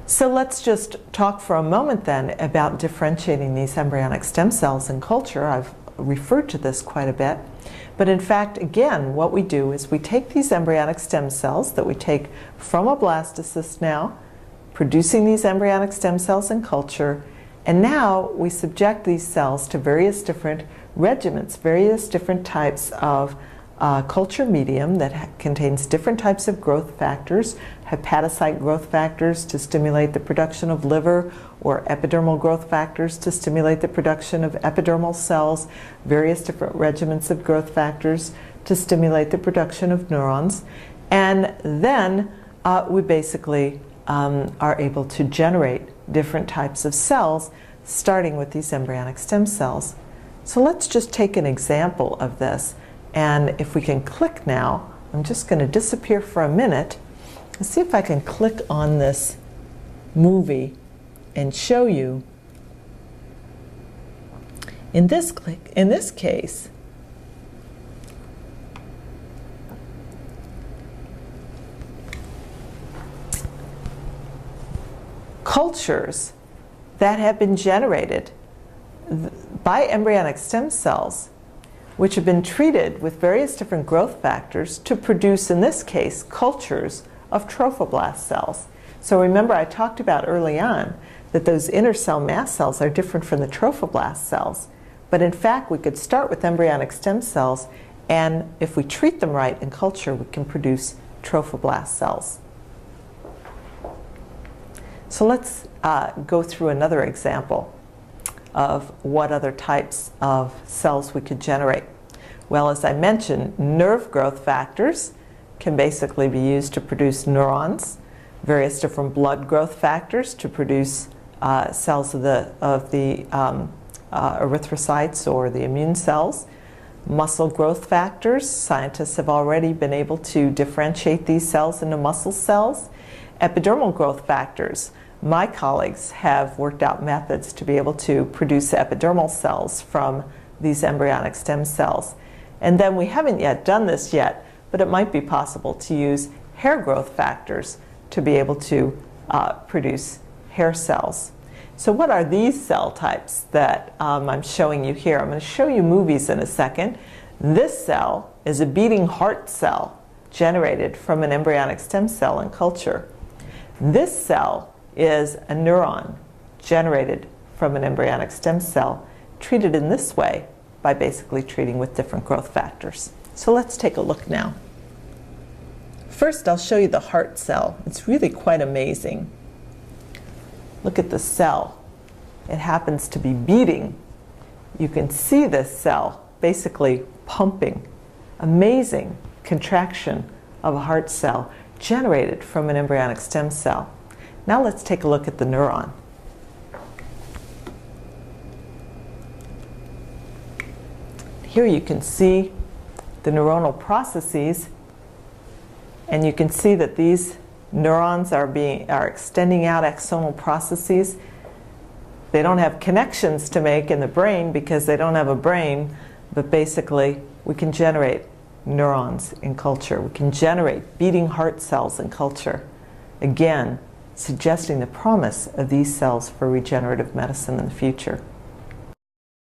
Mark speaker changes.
Speaker 1: So let's just talk for a moment then about differentiating these embryonic stem cells in culture. I've referred to this quite a bit. But in fact, again, what we do is we take these embryonic stem cells that we take from a blastocyst now, producing these embryonic stem cells in culture, and now we subject these cells to various different regimens, various different types of culture medium that contains different types of growth factors, hepatocyte growth factors to stimulate the production of liver, or epidermal growth factors to stimulate the production of epidermal cells, various different regimens of growth factors to stimulate the production of neurons. And then we basically are able to generate different types of cells, starting with these embryonic stem cells. So let's just take an example of this. And if we can click now, I'm just going to disappear for a minute. Let's see if I can click on this movie and show you. In this case, cultures that have been generated by embryonic stem cells, which have been treated with various different growth factors to produce, in this case, cultures of trophoblast cells. So remember, I talked about early on that those inner cell mast cells are different from the trophoblast cells. But in fact, we could start with embryonic stem cells, and if we treat them right in culture, we can produce trophoblast cells. So let's go through another example of what other types of cells we could generate. Well, as I mentioned, nerve growth factors can basically be used to produce neurons, various different blood growth factors to produce cells of the erythrocytes or the immune cells, muscle growth factors. Scientists have already been able to differentiate these cells into muscle cells. Epidermal growth factors. My colleagues have worked out methods to be able to produce epidermal cells from these embryonic stem cells. And then we haven't yet done this yet, but it might be possible to use hair growth factors to be able to produce hair cells. So what are these cell types that I'm showing you here? I'm going to show you movies in a second. This cell is a beating heart cell generated from an embryonic stem cell in culture. This cell is a neuron generated from an embryonic stem cell, treated in this way by basically treating with different growth factors. So let's take a look now. First, I'll show you the heart cell. It's really quite amazing. Look at the cell. It happens to be beating. You can see this cell basically pumping. Amazing contraction of a heart cell generated from an embryonic stem cell. Now let's take a look at the neuron. Here you can see the neuronal processes, and you can see that these neurons are extending out axonal processes. They don't have connections to make in the brain because they don't have a brain, but basically we can generate neurons in culture. We can generate beating heart cells in culture. Again, suggesting the promise of these cells for regenerative medicine in the future.